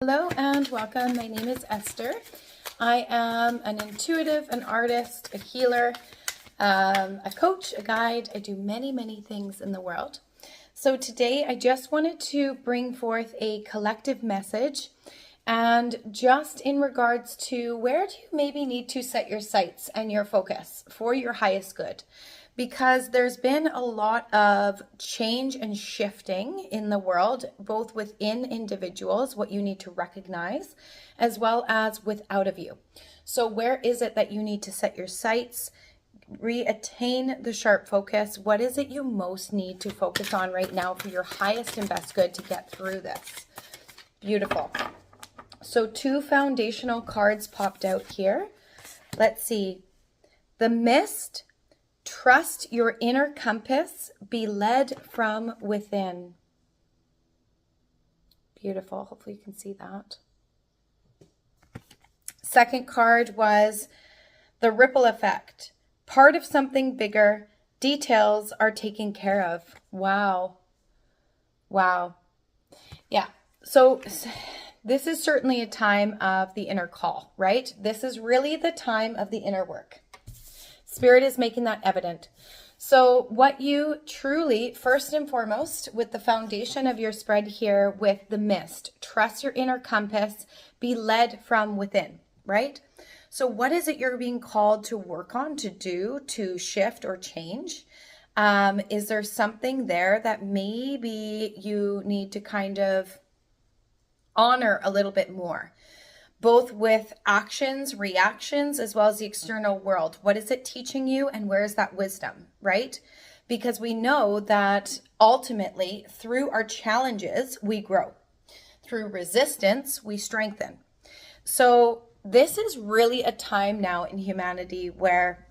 Hello and welcome. My name is Esther. I am an intuitive, an artist, a healer, a coach, a guide. I do many things in the world. So today I just wanted to bring forth a collective message, and just in regards to where do you maybe need to set your sights and your focus for your highest good. Because there's been a lot of change and shifting in the world, both within individuals, what you need to recognize, as well as without of you. So where is it that you need to set your sights, reattain the sharp focus? What is it you most need to focus on right now for your highest and best good to get through this? Beautiful. So two foundational cards popped out here. Let's see. The Mist. Trust your inner compass, be led from within. Beautiful. Hopefully you can see that. Second card was the Ripple Effect. Part of something bigger. Details are taken care of. Wow. Wow. Yeah. So this is certainly a time of the inner call, right? This is really the time of the inner work. Spirit is making that evident. So what you truly, first and foremost, with the foundation of your spread here with the Mist, trust your inner compass, be led from within, right? So what is it you're being called to work on, to do, to shift or change? Is there something there that maybe you need to kind of honor a little bit more? Both with actions, reactions, as well as the external world. What is it teaching you, and where is that wisdom, right? Because we know that ultimately through our challenges, we grow. Through resistance, we strengthen. So this is really a time now in humanity where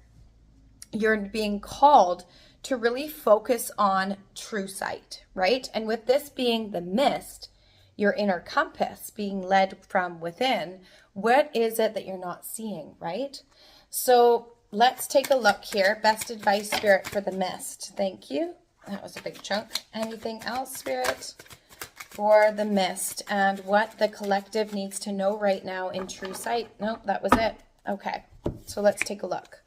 you're being called to really focus on true sight, right? And with this being the Mist, your inner compass being led from within, what is it that you're not seeing, right? So let's take a look here. Best advice, Spirit, for the Mist. Thank you. That was a big chunk. Anything else, Spirit, for the Mist and what the collective needs to know right now in true sight? Nope, that was it. Okay, so let's take a look.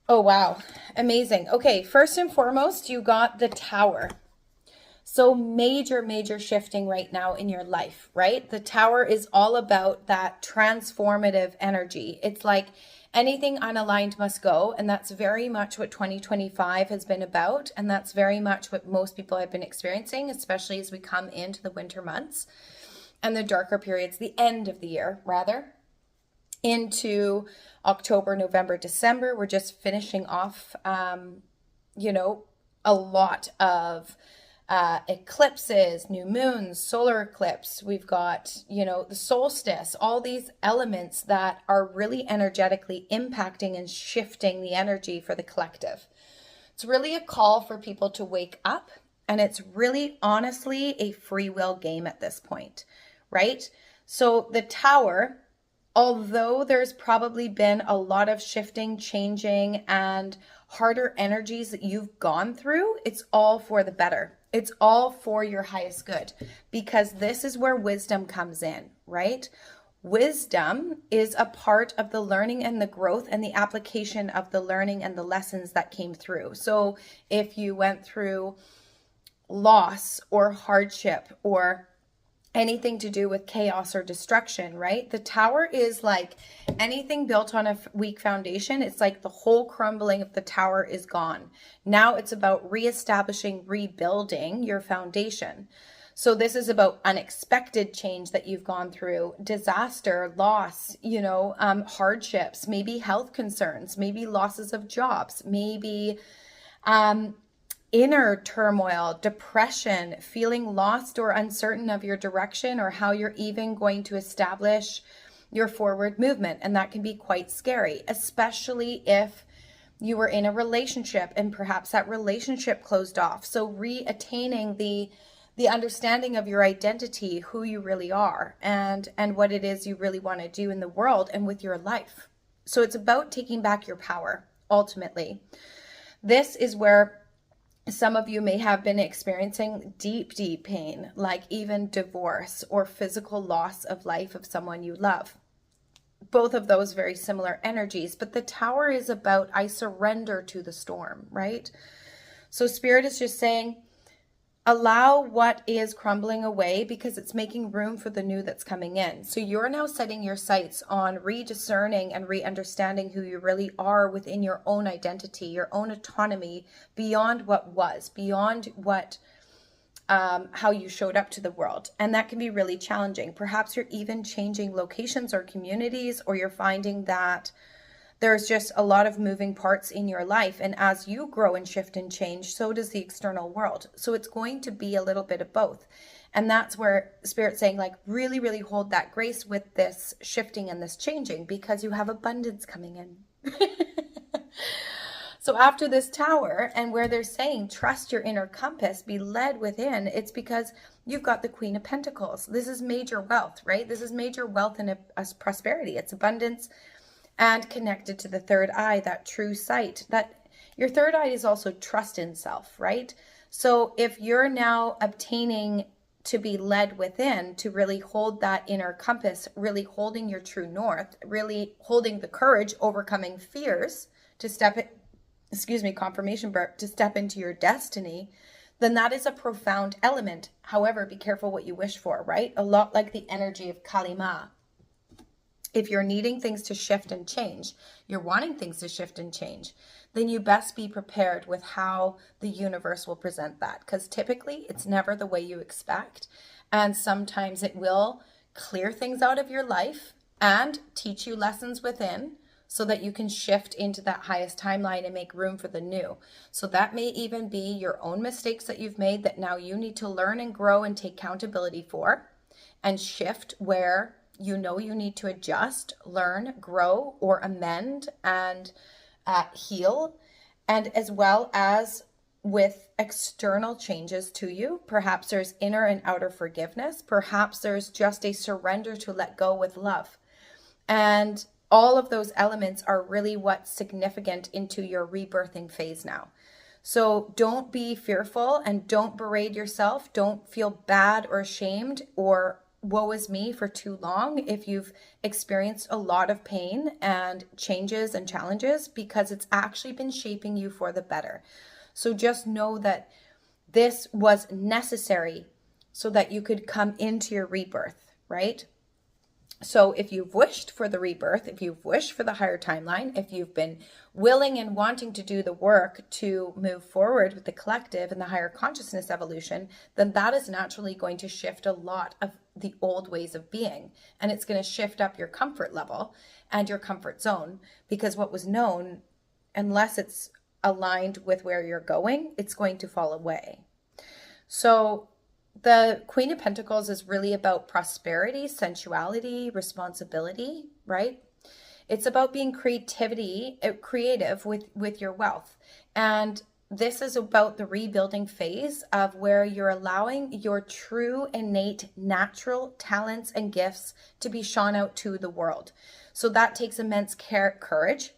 Oh, wow. Amazing. Okay, first and foremost, you got the Tower. So major shifting right now in your life, right? The Tower is all about that transformative energy. It's like anything unaligned must go. And that's very much what 2025 has been about. And that's very much what most people have been experiencing, especially as we come into the winter months and the darker periods, the end of the year, rather, into October, November, December. We're just finishing off, a lot of eclipses, new moons, solar eclipse. We've got, the solstice, all these elements that are really energetically impacting and shifting the energy for the collective. It's really a call for people to wake up, and it's really honestly a free will game at this point, right? So the Tower, although there's probably been a lot of shifting, changing, and harder energies that you've gone through, it's all for the better. It's all for your highest good, because this is where wisdom comes in, right? Wisdom is a part of the learning and the growth and the application of the learning and the lessons that came through. So if you went through loss or hardship or anything to do with chaos or destruction, right? The Tower is like anything built on a weak foundation. It's like the whole crumbling of the tower is gone. Now it's about reestablishing, rebuilding your foundation. So this is about unexpected change that you've gone through, disaster, loss, hardships, maybe health concerns, maybe losses of jobs, maybe inner turmoil, depression, feeling lost or uncertain of your direction or how you're even going to establish your forward movement. And that can be quite scary, especially if you were in a relationship and perhaps that relationship closed off. So reattaining the understanding of your identity, who you really are, and what it is you really want to do in the world and with your life. So it's about taking back your power, ultimately. This is where Some of you may have been experiencing deep, deep pain, like even divorce or physical loss of life of someone you love. Both of those very similar energies, but the Tower is about I surrender to the storm, right? So Spirit is just saying, allow what is crumbling away because it's making room for the new that's coming in. So you're now setting your sights on rediscerning and re-understanding who you really are within your own identity, your own autonomy, beyond what was, beyond what how you showed up to the world. And that can be really challenging. Perhaps you're even changing locations or communities, or you're finding that there's just a lot of moving parts in your life. And as you grow and shift and change, so does the external world. So it's going to be a little bit of both. And that's where Spirit's saying, like, really, really hold that grace with this shifting and this changing, because you have abundance coming in. So after this Tower, and where they're saying, trust your inner compass, be led within, it's because you've got the Queen of Pentacles. This is major wealth, right? This is major wealth and prosperity. It's abundance and connected to the third eye, that true sight. That your third eye is also trust in self, right? So if you're now obtaining to be led within, to really hold that inner compass, really holding your true north, really holding the courage, overcoming fears to step it, confirmation burp, to step into your destiny, then that is a profound element. However, be careful what you wish for, right? A lot like the energy of Kalima. If you're needing things to shift and change, you're wanting things to shift and change, then you best be prepared with how the universe will present that. Because typically it's never the way you expect. And sometimes it will clear things out of your life and teach you lessons within, so that you can shift into that highest timeline and make room for the new. So that may even be your own mistakes that you've made that now you need to learn and grow and take accountability for, and shift where you know you need to adjust, learn, grow, or amend and heal. And as well as with external changes to you, perhaps there's inner and outer forgiveness. Perhaps there's just a surrender to let go with love. And all of those elements are really what's significant into your rebirthing phase now. So don't be fearful and don't berate yourself. Don't feel bad or ashamed or woe is me for too long if you've experienced a lot of pain and changes and challenges, because it's actually been shaping you for the better. So just know that this was necessary so that you could come into your rebirth, right? So if you've wished for the rebirth, if you've wished for the higher timeline, if you've been willing and wanting to do the work to move forward with the collective and the higher consciousness evolution, then that is naturally going to shift a lot of the old ways of being. And it's going to shift up your comfort level and your comfort zone, because what was known, unless it's aligned with where you're going, it's going to fall away. So the Queen of Pentacles is really about prosperity, sensuality, responsibility, right? It's about being creative with your wealth. And this is about the rebuilding phase of where you're allowing your true, innate, natural talents and gifts to be shone out to the world. So that takes immense courage.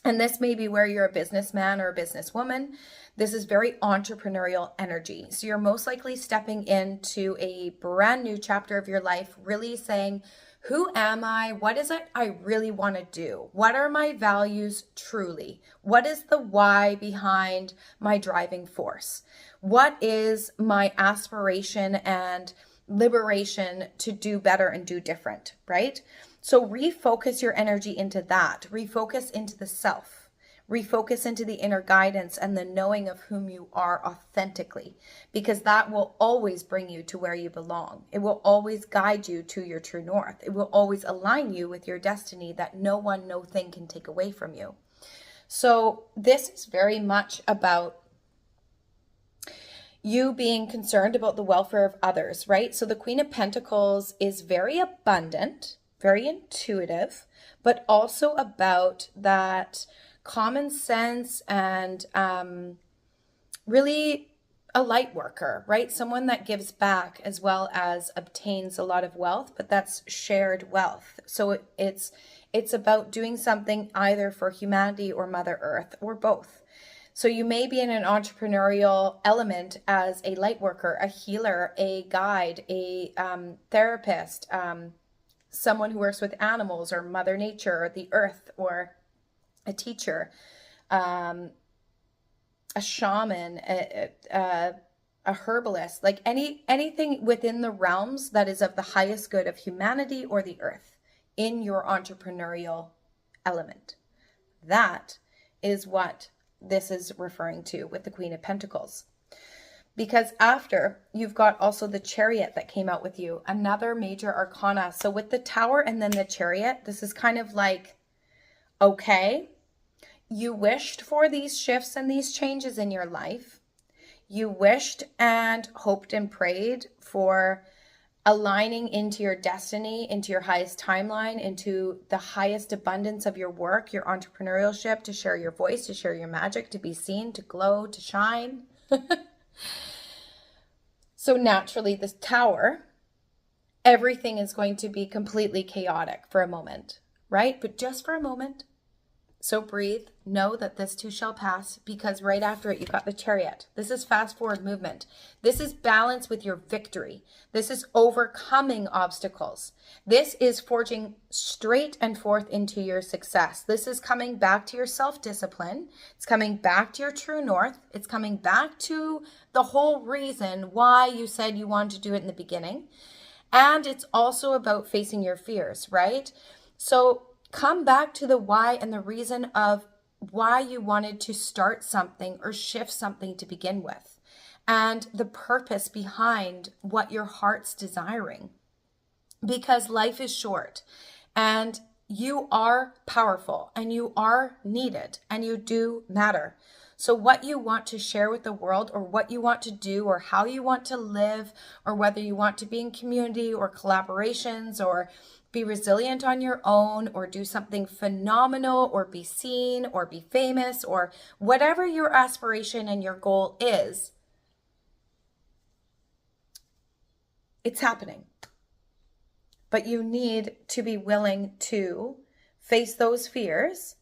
And this may be where you're a businessman or a businesswoman. This is very entrepreneurial energy. So you're most likely stepping into a brand new chapter of your life, really saying, who am I? What is it I really want to do? What are my values truly? What is the why behind my driving force? What is my aspiration and liberation to do better and do different, right? So refocus your energy into that. Refocus into the self. Refocus into the inner guidance and the knowing of whom you are authentically, because that will always bring you to where you belong. It will always guide you to your true north. It will always align you with your destiny that no one, no thing can take away from you. So this is very much about you being concerned about the welfare of others, right? So the Queen of Pentacles is very abundant, very intuitive, but also about that common sense and really a light worker, right? Someone that gives back as well as obtains a lot of wealth, but that's shared wealth. So it's about doing something either for humanity or Mother Earth or both. So you may be in an entrepreneurial element as a light worker, a healer, a guide, a therapist, someone who works with animals or Mother Nature or the earth, or a teacher, a shaman, a herbalist, like anything within the realms that is of the highest good of humanity or the earth in your entrepreneurial element. That is what this is referring to with the Queen of Pentacles. Because after, you've got also the Chariot that came out with you, another major arcana. So with the Tower and then the Chariot, this is kind of like, okay, you wished for these shifts and these changes in your life. You wished and hoped and prayed for aligning into your destiny, into your highest timeline, into the highest abundance of your work, your entrepreneurship, to share your voice, to share your magic, to be seen, to glow, to shine. So naturally, this Tower, everything is going to be completely chaotic for a moment, right? But just for a moment. So breathe, know that this too shall pass, because right after it, you've got the Chariot. This is fast forward movement. This is balance with your victory. This is overcoming obstacles. This is forging straight and forth into your success. This is coming back to your self-discipline. It's coming back to your true north. It's coming back to the whole reason why you said you wanted to do it in the beginning. And it's also about facing your fears, right? So come back to the why and the reason of why you wanted to start something or shift something to begin with, and the purpose behind what your heart's desiring. Because life is short and you are powerful and you are needed and you do matter. So what you want to share with the world, or what you want to do, or how you want to live, or whether you want to be in community or collaborations, or be resilient on your own, or do something phenomenal, or be seen, or be famous, or whatever your aspiration and your goal is, it's happening. But you need to be willing to face those fears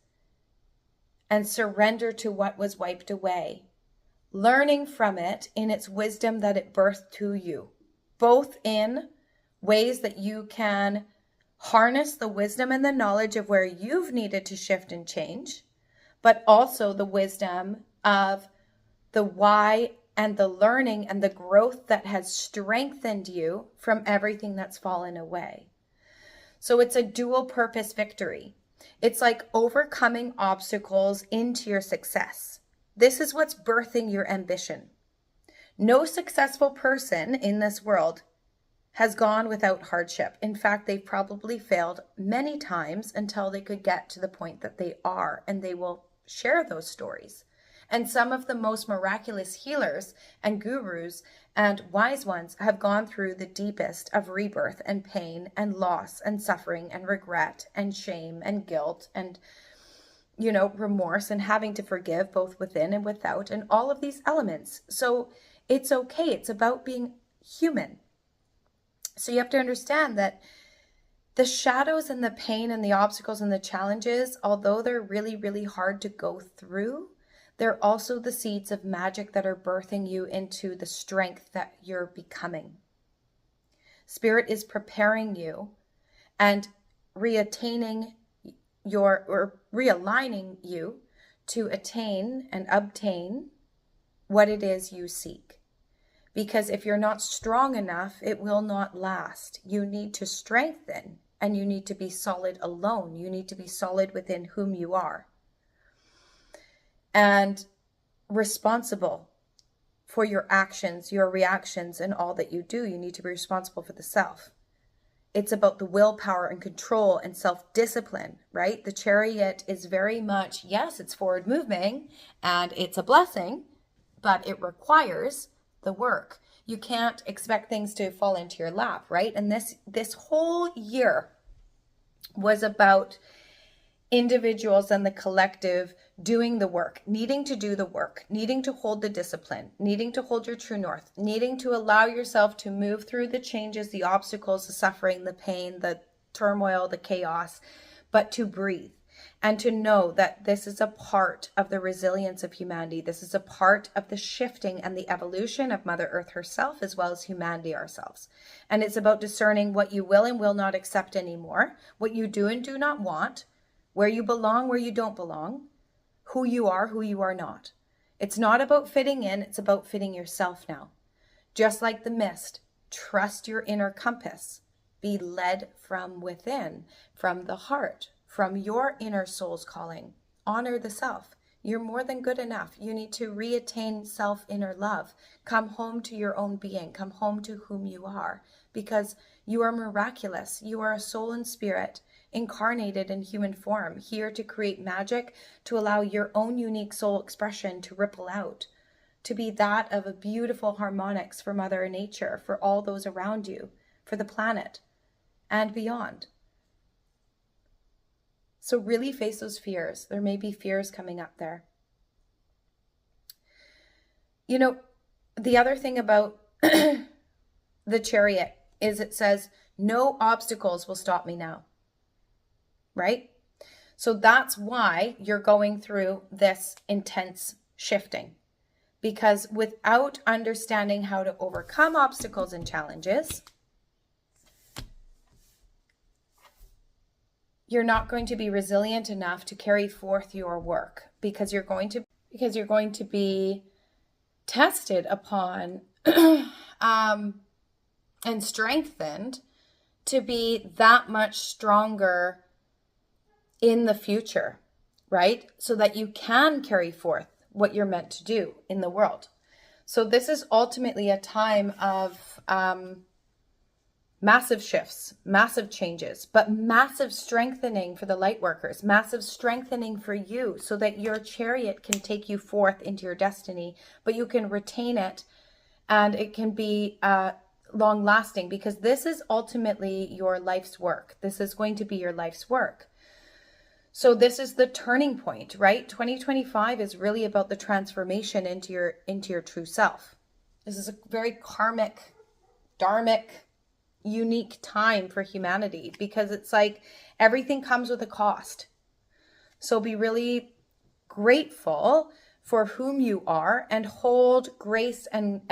and surrender to what was wiped away, learning from it in its wisdom that it birthed to you, both in ways that you can harness the wisdom and the knowledge of where you've needed to shift and change, but also the wisdom of the why and the learning and the growth that has strengthened you from everything that's fallen away. So it's a dual purpose victory. It's like overcoming obstacles into your success. This is what's birthing your ambition. No successful person in this world has gone without hardship. In fact, they've probably failed many times until they could get to the point that they are, and they will share those stories. And some of the most miraculous healers and gurus and wise ones have gone through the deepest of rebirth and pain and loss and suffering and regret and shame and guilt and, remorse, and having to forgive both within and without, and all of these elements. So it's okay. It's about being human. So you have to understand that the shadows and the pain and the obstacles and the challenges, although they're really, really hard to go through, they're also the seeds of magic that are birthing you into the strength that you're becoming. Spirit is preparing you and realigning you to attain and obtain what it is you seek. Because if you're not strong enough, it will not last. You need to strengthen, and you need to be solid alone. You need to be solid within whom you are, and responsible for your actions, your reactions, and all that you do. You need to be responsible for the self. It's about the willpower and control and self-discipline, right? The Chariot is very much, yes, it's forward moving and it's a blessing, but it requires the work. You can't expect things to fall into your lap, right? And this whole year was about individuals and the collective doing the work, needing to do the work, needing to hold the discipline, needing to hold your true north, needing to allow yourself to move through the changes, the obstacles, the suffering, the pain, the turmoil, the chaos, but to breathe and to know that this is a part of the resilience of humanity. This is a part of the shifting and the evolution of Mother Earth herself, as well as humanity ourselves. And it's about discerning what you will and will not accept anymore, what you do and do not want, where you belong, where you don't belong, who you are not. It's not about fitting in, it's about fitting yourself now. Just like the mist, trust your inner compass. Be led from within, from the heart, from your inner soul's calling. Honor the self. You're more than good enough. You need to reattain self-inner love. Come home to your own being. Come home to whom you are, because you are miraculous. You are a soul and spirit incarnated in human form, here to create magic, to allow your own unique soul expression to ripple out, to be that of a beautiful harmonics for Mother Nature, for all those around you, for the planet, and beyond. So really face those fears. There may be fears coming up there. You know, the other thing about the chariot is it says, no obstacles will stop me now. Right? So that's why you're going through this intense shifting. Because without understanding how to overcome obstacles and challenges, you're not going to be resilient enough to carry forth your work, because you're going to be tested upon and strengthened to be that much stronger in the future, right? So that you can carry forth what you're meant to do in the world. So this is ultimately a time of massive shifts, massive changes, but massive strengthening for the light workers, massive strengthening for you, so that your chariot can take you forth into your destiny, but you can retain it and it can be long lasting, because this is ultimately your life's work. This is going to be your life's work. So this is the turning point, right? 2025 is really about the transformation into your true self. This is a very karmic, dharmic, unique time for humanity, because it's like everything comes with a cost. So be really grateful for whom you are, and hold grace and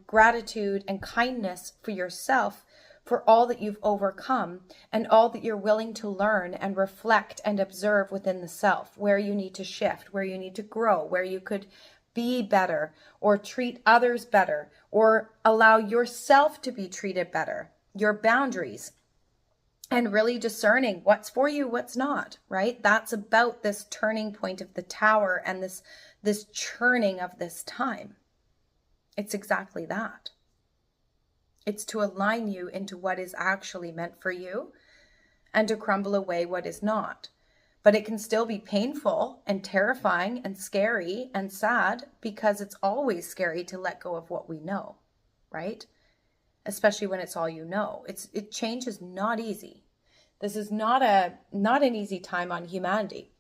gratitude and kindness for yourself, for all that you've overcome and all that you're willing to learn and reflect and observe within the self, where you need to shift, where you need to grow, where you could be better or treat others better or allow yourself to be treated better, your boundaries, and really discerning what's for you, what's not, right? That's about this turning point of the tower and this churning of this time. It's exactly that. It's to align you into what is actually meant for you and to crumble away what is not. But it can still be painful and terrifying and scary and sad, because it's always scary to let go of what we know, right? Especially when it's all you know. Change is not easy. This is not an easy time on humanity.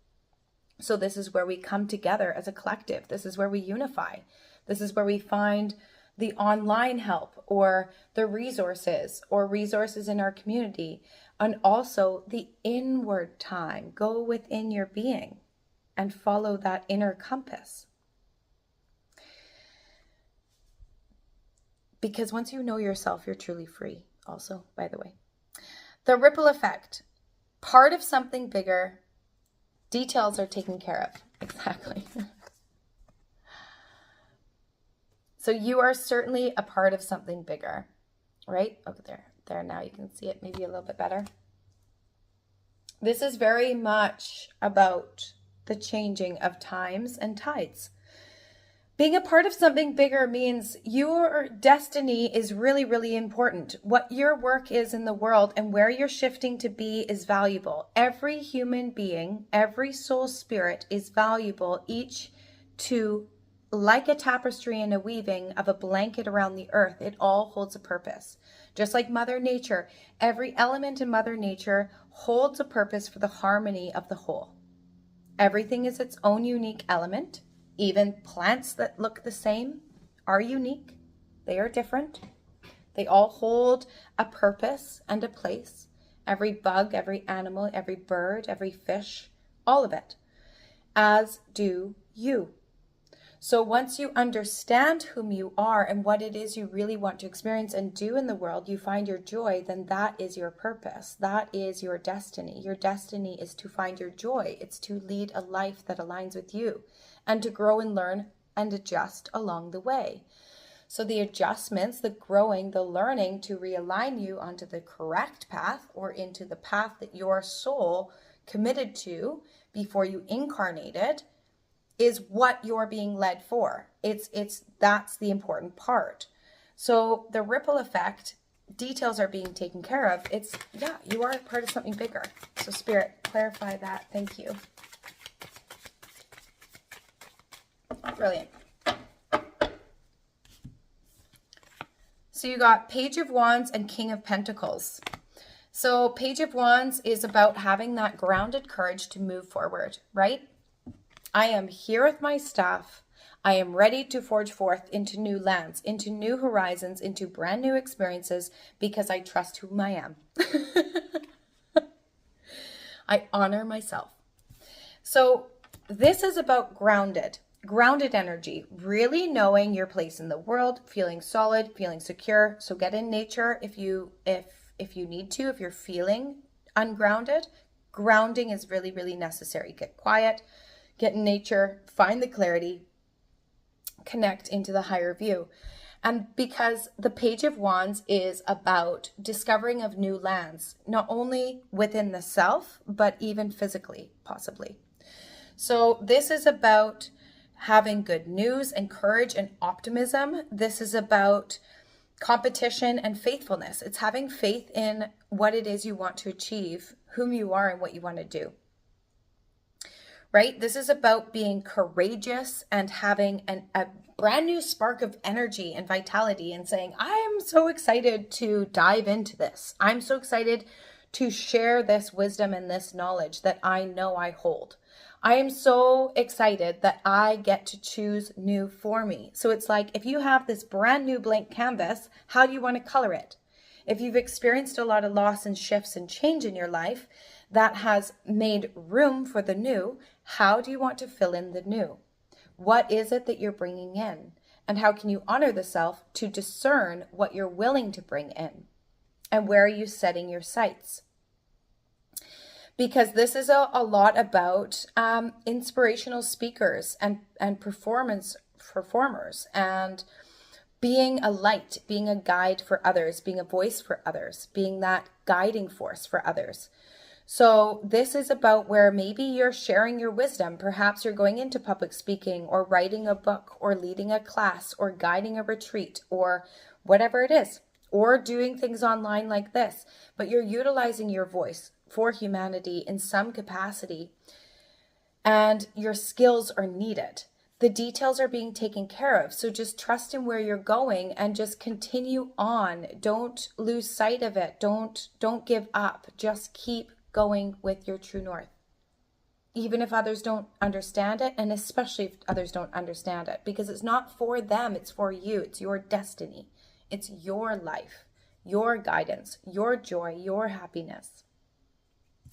So this is where we come together as a collective. This is where we unify. This is where we find the online help or the resources in our community, and also the inward time. Go within your being and follow that inner compass. Because once you know yourself, you're truly free. Also, by the way, the ripple effect, part of something bigger, details are taken care of. Exactly. So you are certainly a part of something bigger, right? Over there now you can see it maybe a little bit better. This is very much about the changing of times and tides. Being a part of something bigger means your destiny is really, really important. What your work is in the world and where you're shifting to be is valuable. Every human being, every soul spirit is valuable, each to, like a tapestry and a weaving of a blanket around the earth, it all holds a purpose. Just like Mother Nature, every element in Mother Nature holds a purpose for the harmony of the whole. Everything is its own unique element. Even plants that look the same are unique. They are different. They all hold a purpose and a place. Every bug, every animal, every bird, every fish, all of it, as do you. So once you understand whom you are and what it is you really want to experience and do in the world, you find your joy, then that is your purpose. That is your destiny. Your destiny is to find your joy. It's to lead a life that aligns with you and to grow and learn and adjust along the way. So the adjustments, the growing, the learning to realign you onto the correct path or into the path that your soul committed to before you incarnated is what you're being led for. That's the important part. So the ripple effect, details are being taken care of. You are part of something bigger. So Spirit, clarify that. Thank you. Brilliant. So you got Page of Wands and King of Pentacles. So Page of Wands is about having that grounded courage to move forward, right? I am here with my staff. I am ready to forge forth into new lands, into new horizons, into brand new experiences because I trust whom I am. I honor myself. So this is about grounded energy, really knowing your place in the world, feeling solid, feeling secure. So get in nature if you need to, if you're feeling ungrounded. Grounding is really, really necessary. Get quiet. Get in nature, find the clarity, connect into the higher view. And because the Page of Wands is about discovering of new lands, not only within the self, but even physically, possibly. So this is about having good news and courage and optimism. This is about competition and faithfulness. It's having faith in what it is you want to achieve, whom you are, and what you want to do. Right? This is about being courageous and having a brand new spark of energy and vitality and saying, I am so excited to dive into this. I'm so excited to share this wisdom and this knowledge that I know I hold. I am so excited that I get to choose new for me. So it's like, if you have this brand new blank canvas, how do you want to color it? If you've experienced a lot of loss and shifts and change in your life, that has made room for the new. How do you want to fill in the new? What is it that you're bringing in? And how can you honor the self to discern what you're willing to bring in? And where are you setting your sights? Because this is a lot about inspirational speakers and performers and being a light, being a guide for others, being a voice for others, being that guiding force for others. So this is about where maybe you're sharing your wisdom. Perhaps you're going into public speaking or writing a book or leading a class or guiding a retreat or whatever it is, or doing things online like this, but you're utilizing your voice for humanity in some capacity and your skills are needed. The details are being taken care of. So just trust in where you're going and just continue on. Don't lose sight of it. Don't give up. Just keep going with your true north. Even if others don't understand it, and especially if others don't understand it, because it's not for them, it's for you. It's your destiny. It's your life, your guidance, your joy, your happiness.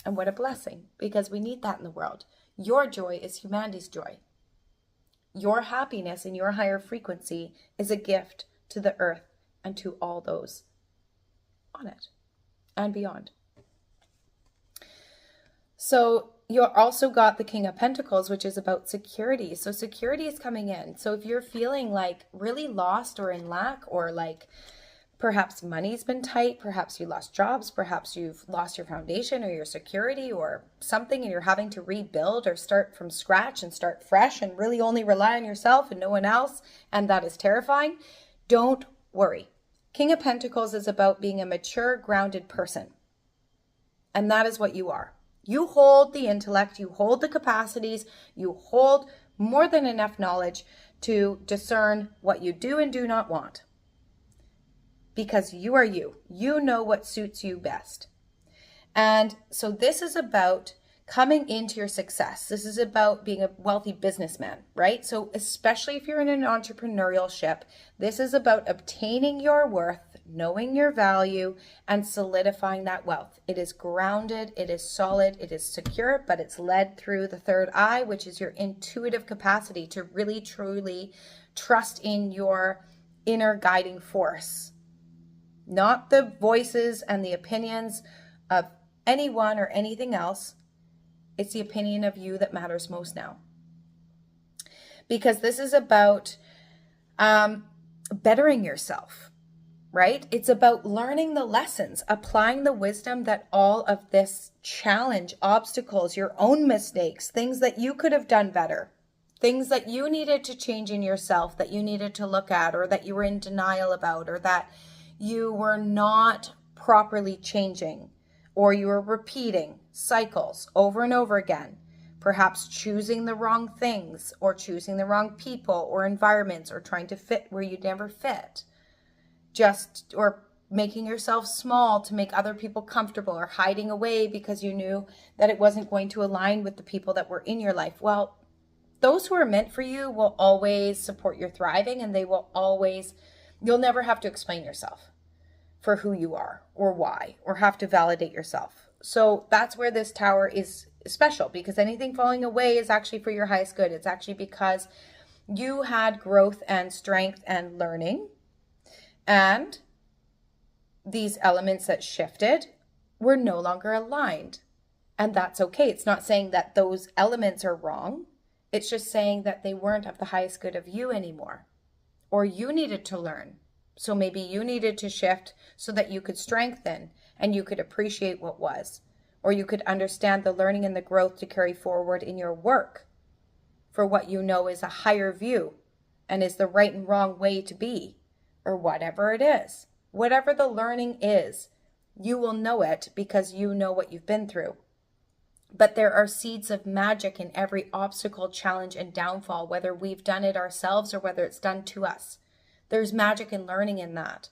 And what a blessing, because we need that in the world. Your joy is humanity's joy. Your happiness and your higher frequency is a gift to the earth and to all those on it and beyond. So you also got the King of Pentacles, which is about security. So security is coming in. So if you're feeling like really lost or in lack, or like perhaps money's been tight, perhaps you lost jobs, perhaps you've lost your foundation or your security or something, and you're having to rebuild or start from scratch and start fresh and really only rely on yourself and no one else, and that is terrifying, don't worry. King of Pentacles is about being a mature, grounded person. And that is what you are. You hold the intellect, you hold the capacities, you hold more than enough knowledge to discern what you do and do not want. Because you are you. You know what suits you best. And so this is about coming into your success. This is about being a wealthy businessman, right? So especially if you're in an entrepreneurial ship, this is about obtaining your worth, knowing your value and solidifying that wealth. It is grounded, it is solid, it is secure, but it's led through the third eye, which is your intuitive capacity to really truly trust in your inner guiding force, not the voices and the opinions of anyone or anything else. It's the opinion of you that matters most now. Because this is about bettering yourself, right? It's about learning the lessons, applying the wisdom that all of this challenge, obstacles, your own mistakes, things that you could have done better, things that you needed to change in yourself, that you needed to look at, or that you were in denial about, or that you were not properly changing, or you were repeating cycles over and over again. Perhaps choosing the wrong things, or choosing the wrong people or environments, or trying to fit where you never fit. Or making yourself small to make other people comfortable, or hiding away because you knew that it wasn't going to align with the people that were in your life. Well, those who are meant for you will always support your thriving, and you'll never have to explain yourself for who you are or why, or have to validate yourself. So that's where this tower is special, because anything falling away is actually for your highest good. It's actually because you had growth and strength and learning, and these elements that shifted were no longer aligned. And that's okay. It's not saying that those elements are wrong. It's just saying that they weren't of the highest good of you anymore, or you needed to learn. So maybe you needed to shift so that you could strengthen and you could appreciate what was, or you could understand the learning and the growth to carry forward in your work for what you know is a higher view and is the right and wrong way to be, or whatever it is. Whatever the learning is, you will know it because you know what you've been through. But there are seeds of magic in every obstacle, challenge, and downfall, whether we've done it ourselves or whether it's done to us. There's magic and learning in that,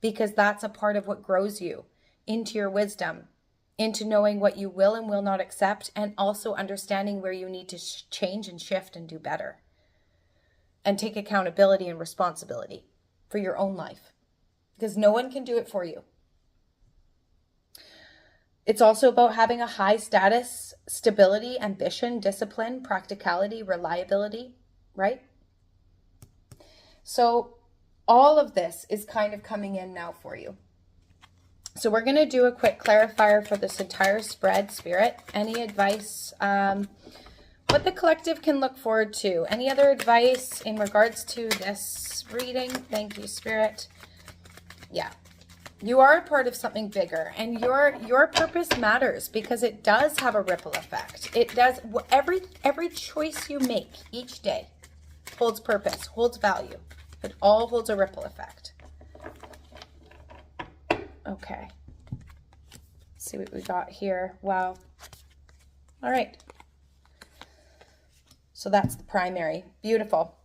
because that's a part of what grows you into your wisdom, into knowing what you will and will not accept, and also understanding where you need to change and shift and do better, and take accountability and responsibility for your own life, because no one can do it for you. It's also about having a high status, stability, ambition, discipline, practicality, reliability, right? So all of this is kind of coming in now for you. So we're going to do a quick clarifier for this entire spread, Spirit. Any advice, what the collective can look forward to? Any other advice in regards to this reading? Thank you, Spirit. Yeah. You are a part of something bigger, and your purpose matters because it does have a ripple effect. It does. Every choice you make each day holds purpose, holds value. It all holds a ripple effect. Okay. Let's see what we got here. Wow. All right. So that's the primary. Beautiful.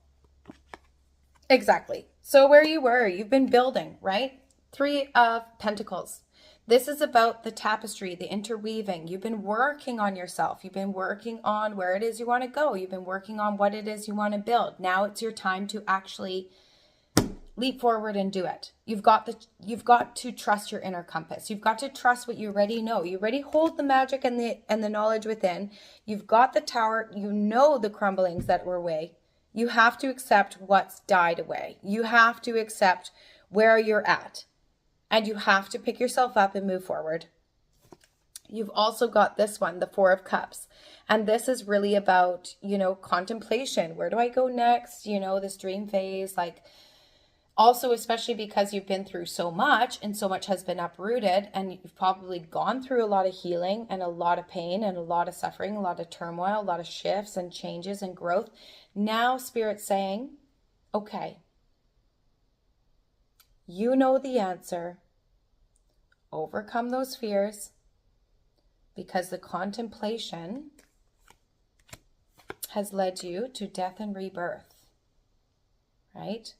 Exactly. So where you were, you've been building, right? 3 of Pentacles. This is about the tapestry, the interweaving. You've been working on yourself. You've been working on where it is you want to go. You've been working on what it is you want to build. Now it's your time to actually leap forward and do it. You've got to trust your inner compass. You've got to trust what you already know. You already hold the magic and the knowledge within. You've got the tower. You know the crumblings that were away. You have to accept what's died away. You have to accept where you're at. And you have to pick yourself up and move forward. You've also got this one, the 4 of Cups. And this is really about, contemplation. Where do I go next? This dream phase. Also, especially because you've been through so much and so much has been uprooted, and you've probably gone through a lot of healing and a lot of pain and a lot of suffering, a lot of turmoil, a lot of shifts and changes and growth. Now Spirit's saying, okay, you know the answer. Overcome those fears, because the contemplation has led you to death and rebirth, right?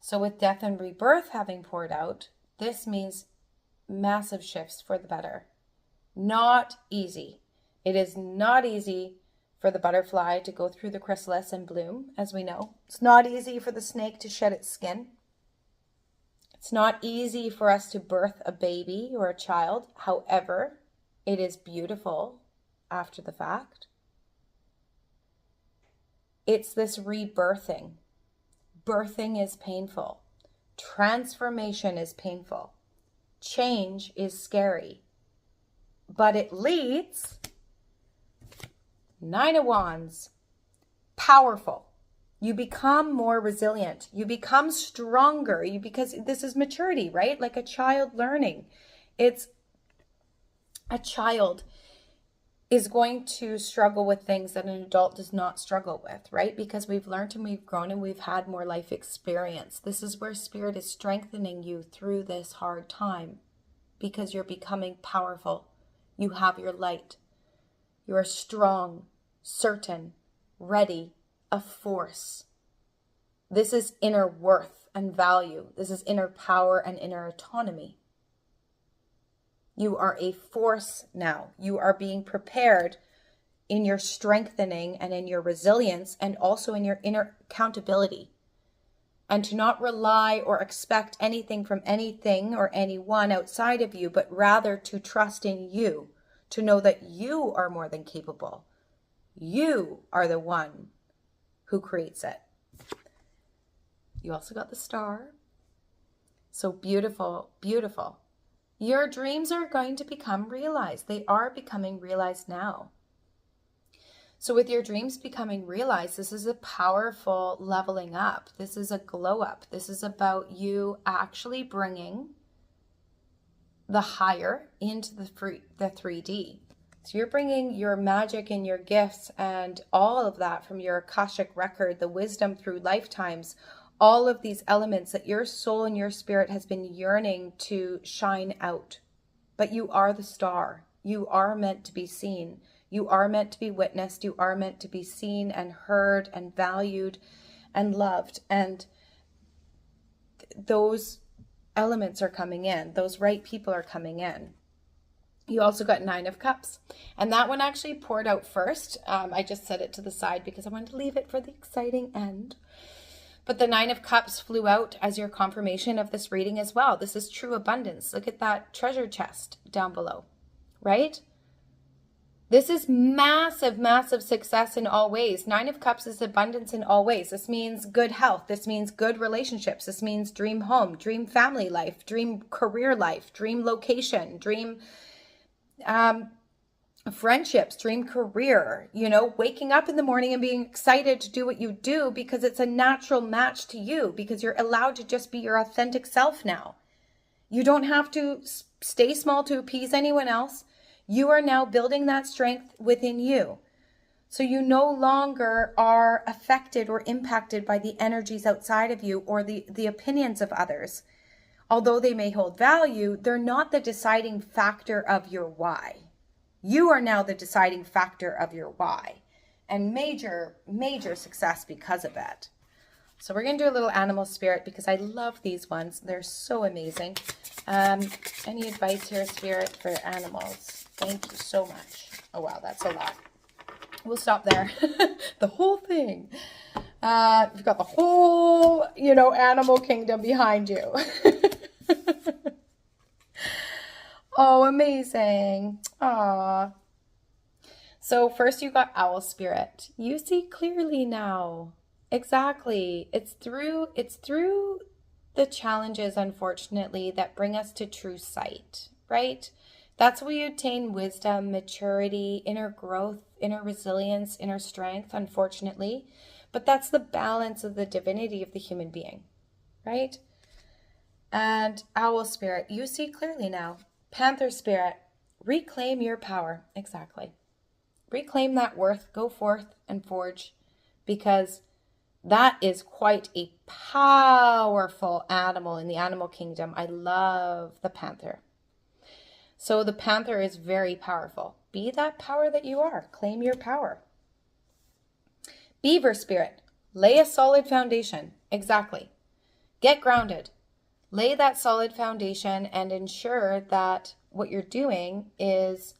So with death and rebirth having poured out, this means massive shifts for the better. Not easy. It is not easy for the butterfly to go through the chrysalis and bloom, as we know. It's not easy for the snake to shed its skin. It's not easy for us to birth a baby or a child. However, it is beautiful after the fact. It's this rebirthing. Birthing is painful. Transformation is painful. Change is scary. But it leads, 9 of Wands, powerful. You become more resilient. You become stronger. Because this is maturity, right? Like a child learning. It's a child is going to struggle with things that an adult does not struggle with, right? Because we've learned and we've grown and we've had more life experience. This is where Spirit is strengthening you through this hard time, because you're becoming powerful. You have your light. You are strong, certain, ready, a force. This is inner worth and value. This is inner power and inner autonomy. You are a force now. You are being prepared in your strengthening and in your resilience, and also in your inner accountability. And to not rely or expect anything from anything or anyone outside of you, but rather to trust in you, to know that you are more than capable. You are the one who creates it. You also got the star. So beautiful, beautiful. Your dreams are going to become realized. They are becoming realized now. So with your dreams becoming realized, this is a powerful leveling up. This is a glow up. This is about you actually bringing the higher into the 3D. So you're bringing your magic and your gifts and all of that from your Akashic record, the wisdom through lifetimes, all of these elements that your soul and your spirit has been yearning to shine out. But you are the star. You are meant to be seen. You are meant to be witnessed. You are meant to be seen and heard and valued and loved. And those elements are coming in. Those right people are coming in. You also got 9 of Cups. And that one actually poured out first. I just set it to the side because I wanted to leave it for the exciting end. But the 9 of Cups flew out as your confirmation of this reading as well. This is true abundance. Look at that treasure chest down below, right? This is massive, massive success in all ways. 9 of Cups is abundance in all ways. This means good health. This means good relationships. This means dream home, dream family life, dream career life, dream location, dream friendships, dream career, waking up in the morning and being excited to do what you do because it's a natural match to you, because you're allowed to just be your authentic self now. You don't have to stay small to appease anyone else. You are now building that strength within you. So you no longer are affected or impacted by the energies outside of you or the opinions of others. Although they may hold value, they're not the deciding factor of your why. You are now the deciding factor of your why. And major, major success because of it. So we're going to do a little animal spirit because I love these ones. They're so amazing. Any advice here, Spirit, for animals? Thank you so much. Oh, wow, that's a lot. We'll stop there. The whole thing. You've got the whole, animal kingdom behind you. Oh, amazing. Aw. So first you got owl spirit. You see clearly now. Exactly. It's through the challenges, unfortunately, that bring us to true sight, right? That's where you attain wisdom, maturity, inner growth, inner resilience, inner strength, unfortunately. But that's the balance of the divinity of the human being, right? And owl spirit, you see clearly now. Panther spirit, reclaim your power. Exactly. Reclaim that worth. Go forth and forge, because that is quite a powerful animal in the animal kingdom. I love the panther. So the panther is very powerful. Be that power that you are. Claim your power. Beaver spirit, lay a solid foundation. Exactly. Get grounded. Lay that solid foundation and ensure that what you're doing is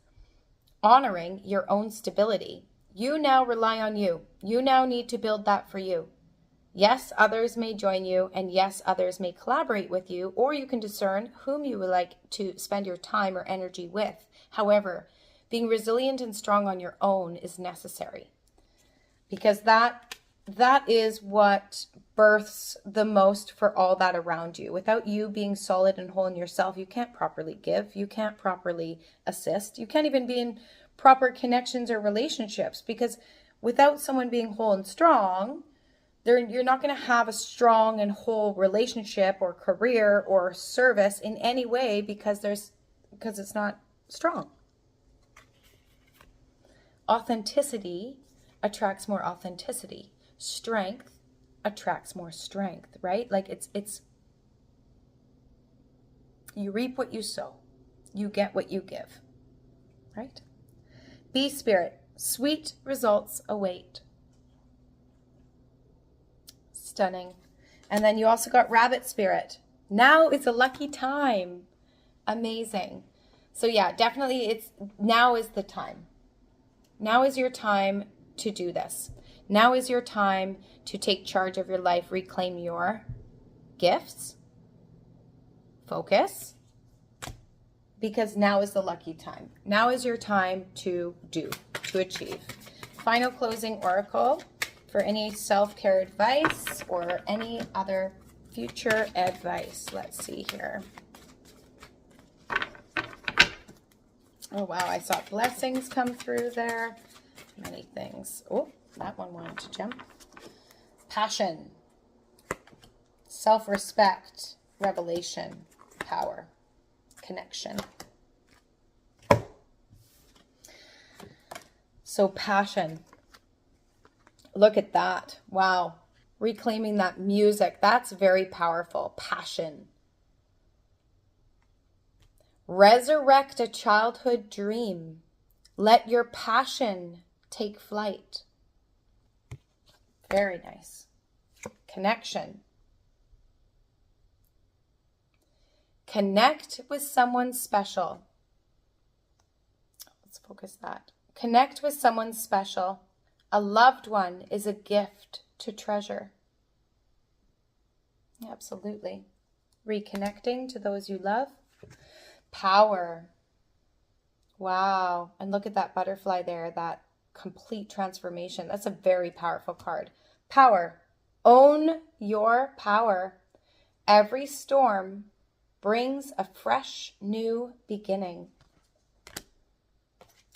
honoring your own stability. You now rely on you. You now need to build that for you. Yes, others may join you, and yes, others may collaborate with you, or you can discern whom you would like to spend your time or energy with. However, being resilient and strong on your own is necessary, because that is what births the most for all that around you. Without you being solid and whole in yourself, you can't properly give, you can't properly assist, you can't even be in proper connections or relationships, because without someone being whole and strong, you're not going to have a strong and whole relationship or career or service in any way, because it's not strong. Authenticity attracts more authenticity. Strength attracts more strength, right? Like it's you reap what you sow. You get what you give, right? Bee spirit, sweet results await. Stunning. And then you also got rabbit spirit. Now is a lucky time. Amazing. So yeah, definitely now is the time. Now is your time to do this. Now is your time to take charge of your life, reclaim your gifts, focus, because now is the lucky time. Now is your time to achieve. Final closing oracle for any self-care advice or any other future advice. Let's see here. Oh, wow. I saw blessings come through there. Many things. Oh, that one wanted to jump. Passion. Self-respect. Revelation. Power. Connection. So passion. Look at that. Wow. Reclaiming that music. That's very powerful. Passion. Resurrect a childhood dream. Let your passion take flight. Very nice. Connection. Connect with someone special. Let's focus that. Connect with someone special. A loved one is a gift to treasure. Absolutely. Reconnecting to those you love. Power. Wow. And look at that butterfly there, that complete transformation. That's a very powerful card. Power. Own your power. Every storm brings a fresh new beginning.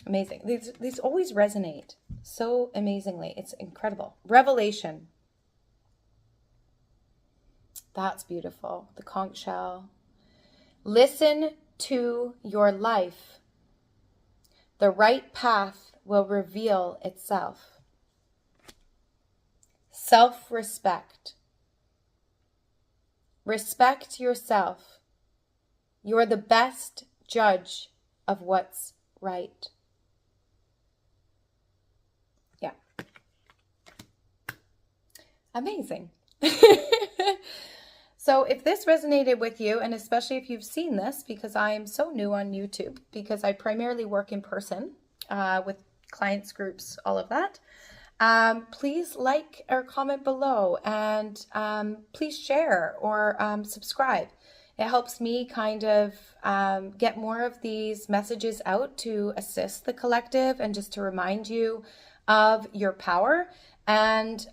Amazing. These always resonate so amazingly. It's incredible. Revelation. That's beautiful. The conch shell. Listen to your life. The right path will reveal itself. Self-respect. Respect yourself. You're the best judge of what's right. Yeah. Amazing. So if this resonated with you, and especially if you've seen this, because I am so new on YouTube, because I primarily work in person with clients, groups, all of that, please like or comment below, and please share or subscribe. It helps me kind of get more of these messages out to assist the collective and just to remind you of your power, and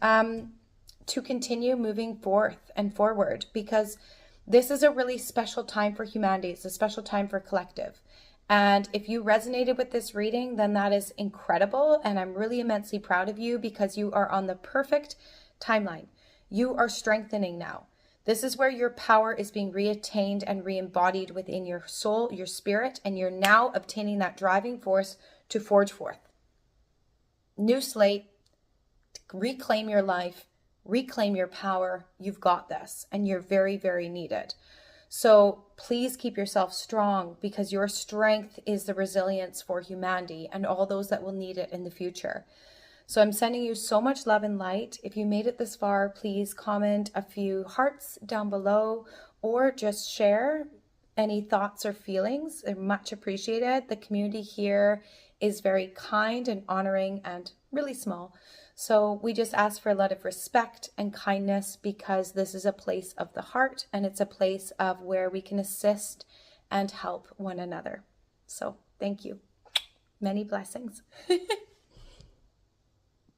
to continue moving forth and forward, because this is a really special time for humanity. It's a special time for collective. And if you resonated with this reading, then that is incredible. And I'm really immensely proud of you, because you are on the perfect timeline. You are strengthening now. This is where your power is being reattained and re-embodied within your soul, your spirit, and you're now obtaining that driving force to forge forth. New slate, reclaim your life, reclaim your power. You've got this, and you're very, very needed. So please keep yourself strong, because your strength is the resilience for humanity and all those that will need it in the future. So I'm sending you so much love and light. If you made it this far, please comment a few hearts down below, or just share any thoughts or feelings. They're much appreciated. The community here is very kind and honoring and really small. So we just ask for a lot of respect and kindness, because this is a place of the heart, and it's a place of where we can assist and help one another. So thank you. Many blessings.